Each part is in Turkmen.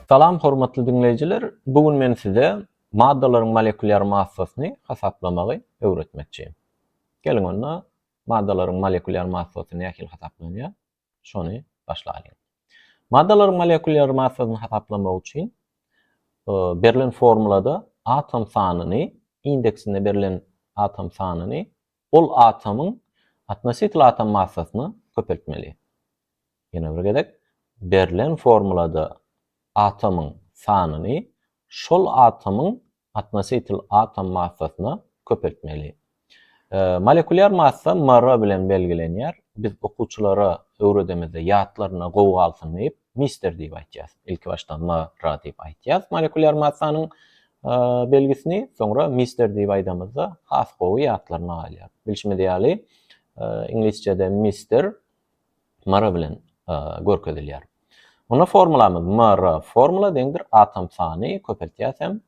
Salam hormatly dinleyijiler. Bugün men size maddalaryň molekulyar massasyny hasaplamagy öwretmekçiyim. Gelin onda maddalaryň molekulyar massasyny nähili hasaplanýar, şonu başlaýyn. Maddalaryň molekulyar massasyny hasaplamak üçin berilen formulada atom sanyny, indeksinde berilen atom sanyny ol atomyň atmosfer atom massasyny köpeltmeli. Ýene bir gedek berilen formulada atomyň sanyny şol atomyň atmosfer atom massasyna köpeltmeli. Molekulyar massa mr bilen belgilenýär. Biz okuwçylara öwredemizde ýatlaryna gowy alsyn diýip Mr diýip aýtýas. İlk başta mr diýip aýtýas molekulyar massanyň belgisini, soňra Mr diýip aýdamyzda has gowy ýatlaryna alýar. Bilişmede ýaly inglizçede Mr mr bilen görkezilýär. Ona formulamyz mr formula deňdir atom sany köpeltýäs hem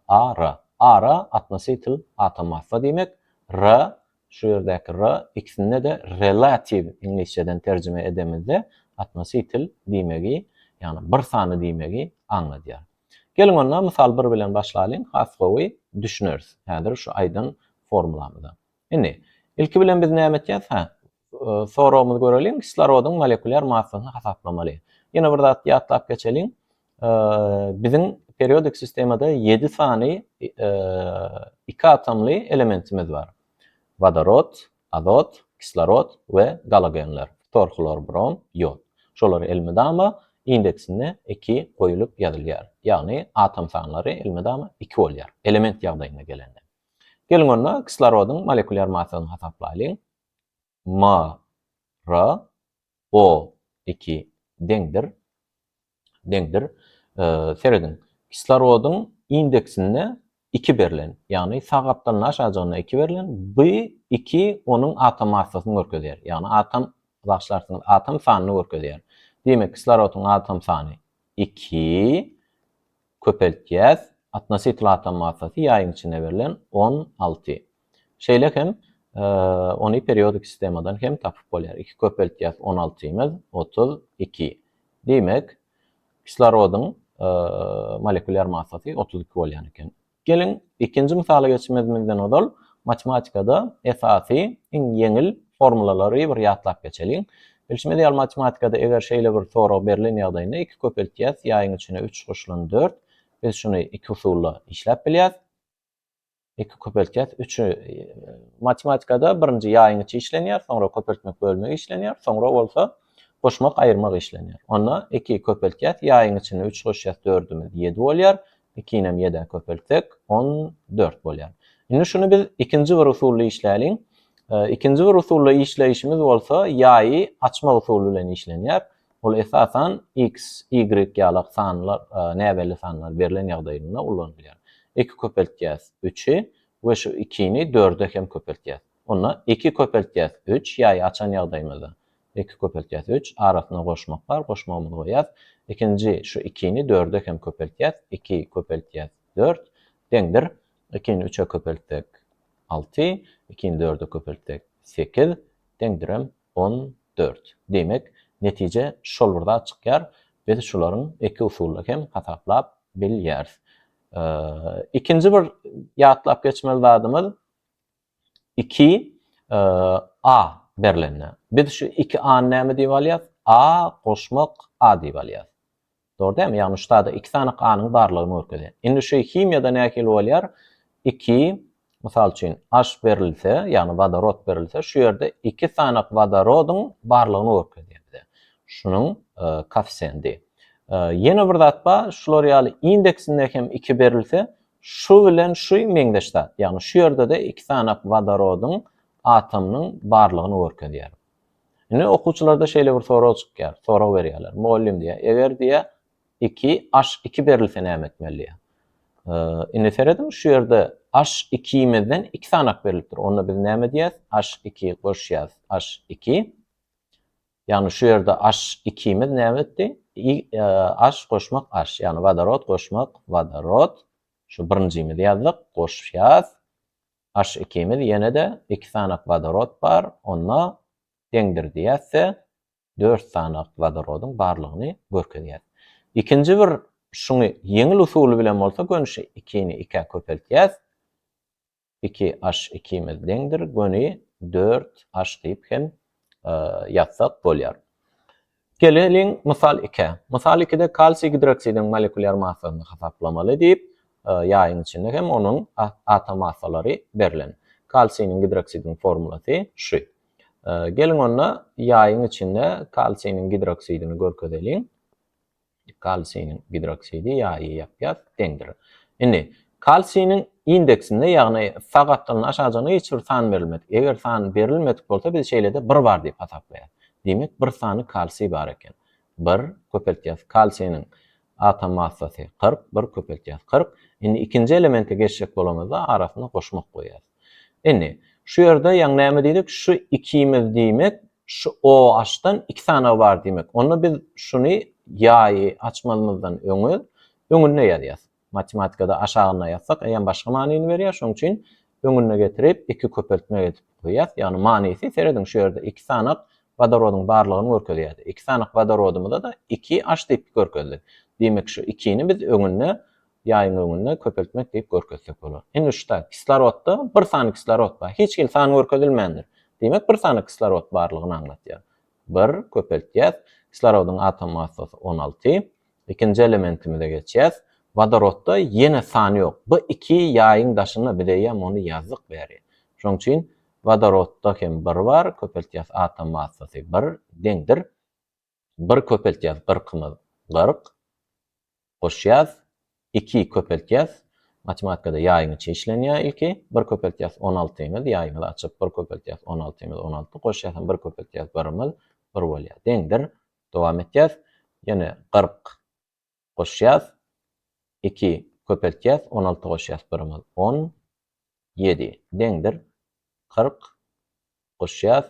ar. Ar atmosfer atom massa diýmek. R şu ýerdäki R ikisinde de relativ inglizçeden terjime edemizde atmosfer diýmegi, ýani bir sany diýmegi aňladýar. Gelin onda mysal 1 bilen başlaýyn. Has gowy düşüneriz. Häzir şu aýdan formulamyzda. Indi ilki bilen biz näme etýäs? Sorawymyzy görelim. Kislorodun molekulyar massasyny hasaplamaly. Ýene bir zat ýatlap geçelim. Bizim periodik sistemada 7 sany 2 atomly elementimiz var. Vodorod, azot, kislorod we galogenler. Ftor, klor, brom, ýod. Şolary elmedama indeksinde 2 goýulyp ýazylýar. Ýagny atom sanlary elmedama 2 bolýar. Element ýagdaýyna gelende. Gelin onda kislorodun molekulyar massasyny hasaplaýyn. R O2 deňdir. Seredin kislorodun indeksinde 2 berilen, ýani sağ gapdan aşagyna 2 berilen, bu 2 onuň atom massasyny görkezýär. Ýani atom başlarsyn atom sanyny görkezýär. Demek kislorodun atom sany 2 köpeltýäs atmosfer atom massasy ýaýyň içine berilen 16. Şeýle hem ony periodik sistemadan hem tapyp bolýar. 2 köpeltýäs 16-ymyz 32. Demek kislorodun molekulyar massasy 32 bolýan eken. Gelin ikinci misala geçmezmizden odal matematikada esasy iň ýeňil formulalary bir ýatlap geçelim. Bilişmede ýaly matematikada eger şeýle bir soraw berilen ýagdaýynda 2 köpeltýäs ýaýyň içine 3 goşulan 4. Biz şunu 2 usulla işläp bilýäs. 2 köpeltýäs 3 matematikada birinji ýaýyň içi işlenýär, soňra köpeltmek bölmek işlenýär, soňra bolsa goşmak aýyrmak işlenýär. Onda 2 köpeltýäs ýaýyň içine 3 goşýas 4-ümüz 7 bolýar. 2 ile 7 köpeltsek 14 bolýar. Indi şunu biz ikinji bir usulla işläýin. İkinji bir usulla işleýişimiz bolsa ýaý açma usuly bilen işlenýär. Ol esasan x, y ýaly sanlar, näbelli sanlar berilen ýagdaýynda ullanylýar. 2 köpeltýäs 3-i we şu 2-ni 4-e hem köpeltýäs. Onda 2 köpeltýäs 3 ýaý açan ýagdaýymyzda 2 köpeltýäs 3 arasyna goşmak bar, goşmagymyzy goýýas. İkinci şu 2-ni 4-e hem köpeltýäs 2 köpeltýäs 4 deňdir 2-ni 3-e köpeltsek 6, 2-ni 4-e köpeltsek 8 deňdir 14. Demek netije şol burada açykýar. Biz şolaryň 2 usulla hem hasaplap bilýäris. İkinci bir ýatlap geçmeli zadymyz 2 A berilenler. Biz şu 2A näme diýip alýas? A goşmak A diýip alýas. Doğru değil mi? Yani şurada 2 tane A'nın barlığını görkezýär. Indi şu kimyada näkil bolýar? 2 misal üçin H berilse, yani vodorod berilse, şu ýerde 2 tane vodorodun barlığını görkezýär. Şunun koeffisienti. Ýene bir zat bar, şular ýaly indeksinde hem 2 berilse, şu bilen şu meňdeşde. Yani şu ýerde de 2 tane vodorodun atomynyň barlygyny görkezýär. Indi okuwçylarda şeýle bir soraw çykýar, soraw berýärler. Muallim diýär, eger diýär 2 H2 berilse näme etmeli? Indi seredim şu ýerde H2-imizden 2 tane berilipdir. Onda biz näme diýäs? H2 goşýas H2. Yani şu ýerde H2-imiz näme etdi? H koşmak H. Yani vodorod koşmak vodorod. Şu birincimiz yazdık. Koşyaz. H2'miz yine de 2 sanak vodorod var. Ona deňdir diýäse 4 sanak vodorodun barlygyny görkezýär. İkinci bir şunu yeňil usuly bilen bolsa gönüşi 2-ni 2'e köpeltýäs. 2H2'miz deňdir. Göni 4H diýip hem ýazsak bolýar. Gelelim misal 2. Misal 2'de kalsiy hidroksidin molekulyar massasyny hesaplamaly diýip ýaýyň içinde hem onun atom massalary berilen. Kalsiynin hidroksidin formulasy şu. Gelin ona ýaýyň içinde kalsiynin hidroksidini görkezeliň. Kalsiynin hidroksidi ýaýy ýapýar deňdir. Indi kalsiynin indeksinde ýagny sagatdan aşagyny hiç bir san berilmedi. Eger san berilmedik bolsa biz şeýlede 1 bar diýip hesaplaýar. Demek 1 sany kalsiy bar eken. 1 köpeltýäs kalsiynin atom massasy 40, 1 köpeltýäs 40. Indi ikinji elemente geçjek bolamyzda arasyna goşmak goýýar. Indi şu ýerde ýa näme diýdik? Şu 2'miz diýmek, şu OH'dan 2 sana bar diýmek. Onu biz şunu ýaýy açmalymyzdan öňüne ýazýas. Matematikada aşagyna ýazsak, ýa başga manyny berýär. Şoň üçin öňüne getirip 2 köpeltme edip goýýas. Ýani manysy seredin şu ýerde 2 sanak vodorodun barlygyny görkezýär. 2 sanak vodorodumyzda da 2H diýip görkezdik. Demek şu 2'ni biz öňüne ýaýyň öňüne köpeltmek diýip görkezsek bolar. Indi şuda kislorodda 1 sany kislorod bar. Hiç kim sany görkezilmändir. Demek 1 sany kislorod barlygyny aňlatýar. 1 köpeltýäs kislorodun atom massasy 16. İkinci elementimize geçýäs. Vodorodda ýene sany ýok. Bu 2 ýaýyň daşyna bileýem onu ýazdyk berýär. Şoň üçin vodorodda hem 1 bar, köpeltýäs atom massasy 1 deňdir. 1 köpeltýäs 40'myz 40. Goşýas 2 köpeltýäs matematikada ýaýyň içi işlenýär ilki 1 köpeltýäs 16'myz ýaýyňy açyp 1 köpeltýäs 16'myz 16 goşýas 1 köpeltýäs 1'imiz 1 bolýar. Deňdir. Dowam etýäs. Ýene 40 goşýas 2 köpeltýäs 16 goşýas 1'imiz 17 deňdir. 40 goşýas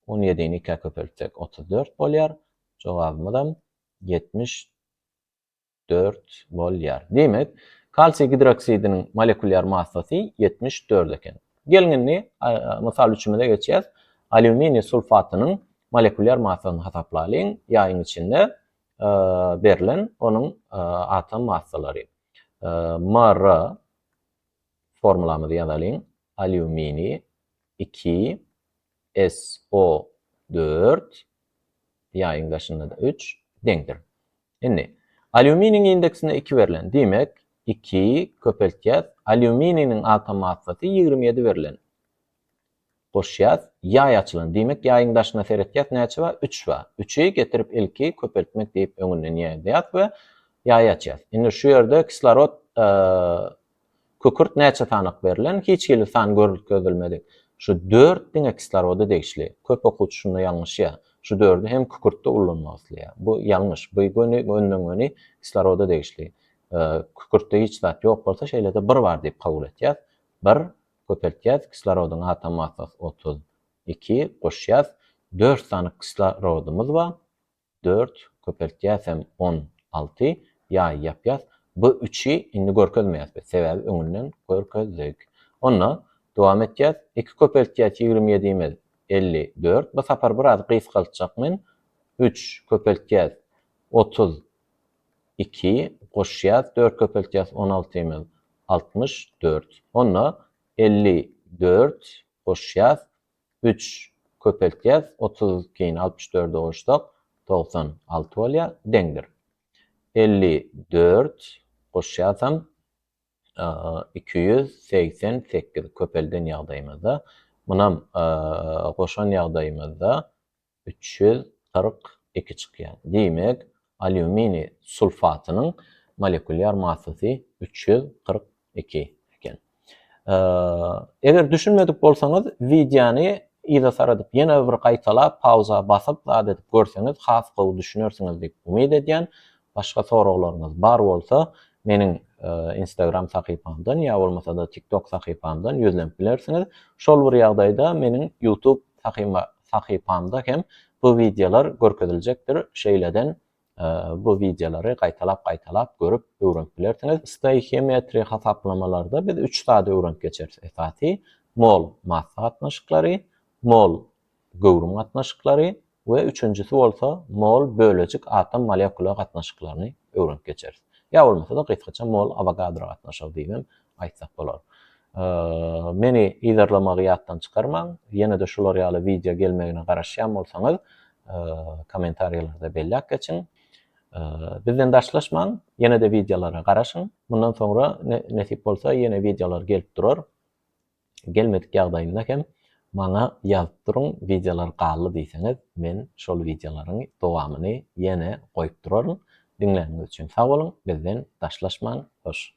17'ni 2'e köpeltsek 34 bolýar. Jogabymyz 74 bolýar. Demek kalsiy hidroksidinin molekulyar massasy 74 eken. Gelini misal 3'ümize geçýäs. Alüminiy sulfatynyň molekulyar massasyny hesaplaýyn. Ýaýyň içinde berilen onun atom massalary. Mr formulamyzy ýazalyň. Alüminiy 2 SO4 ýaýyň daşynda da 3 deňdir. Indi alüminiň indeksine 2 berilen. Demek 2 köpeltýäs alümininiň atom massasy 27 berilen. Goşýas ýaý açylan. Demek ýaýyň daşyna seretýäs näçe bar? 3 bar. 3'i getirip ilki köpeltmek diýip öňünden ýaýdýas we ýaý açýas. Indi şu ýerde kislorod kükürt näçe sanak berilen? Hiç hili san görkezilmedi. Şu 4 diňe kisloroda degişli. Köp okuwçy şunda ýalňyş ýa. Şu 4'ü hem kükürtde ullanmasly. Bu ýalňyş. Bu önden kisloroda degişli. Kükürtde hiç zat ýok bolsa şeýlede 1 bar diýip kabul etýäs. 1 köpeltýäs kislorodun atom massasy 32 goşýas 4 sanyk kislorodumyz bar. 4 köpeltýäs hem 16 ýaý ýapýas. Bu 3'i indi görkezmeýäs. Sebäbi öňünden görkezdik. Onda dowam etýäs. 2 köpeltýäs 27'miz 54. Bu sapar biraz gysgaltjakmyn. 3 köpeltýäs 32 goşýas 4 köpeltýäs 16'miz 64. Onda 54 goşýas 3 köpeltýäs 32'ni 64'e goşsak 96 bolýar deňdir. 54 goşýasam 288 köpelden ýagdaýymyzda. Munam goşan ýagdaýymyzda 342 çykýar. Demek alüminiy sulfatynyň molekulyar massasy 342 eken. Eger düşünmedik bolsaňyz videony ýa-da saradyp ýene bir gaýtalap pauza basyp zat edip görseňiz has gowy düşünersiňiz diýip umyt edýän. Başga soraglaryňyz bar bolsa meniň Instagram sahypamdan ýa bolmasa da TikTok sahypamdan ýüzlenip bilersiňiz. Şol bir ýagdaýda meniň YouTube sahypamda hem bu videolar görkeziljekdir. Şeýleden bu videoları qaytalap görüp öwrenip bilersiniz. Stoichiometri hesaplamalarda biz 3 sady öwrenip geçeriz esasy. Mol massa gatnaşyklary, mol gowrum gatnaşyklary we üçüncüsü bolsa mol bölejik atom molekula gatnaşyklaryny öwrenip geçeriz. Ya bolmasa da kısaça mol Avogadro gatnaşygy diýip aýtsak bolar. Meni izarlamagy ýatdan çykarmaň. Ýene de şular ýaly video gelmegine garaşýan bolsaňyz, kommentariýalarda bellek geçin. Bizden daşlaşmaň, ýene de videolara garaşyň. Bundan sonra nesip bolsa ýene videolar gelip durar. Gelmedik ýagdaýynda hem maňa ýazyp duruň, videolar galdy diýseňiz, men şol videolaryň dowamyny ýene goýup durarym. Dinleýäniňiz üçin sag bolun, bizden daşlaşmaň, hoş.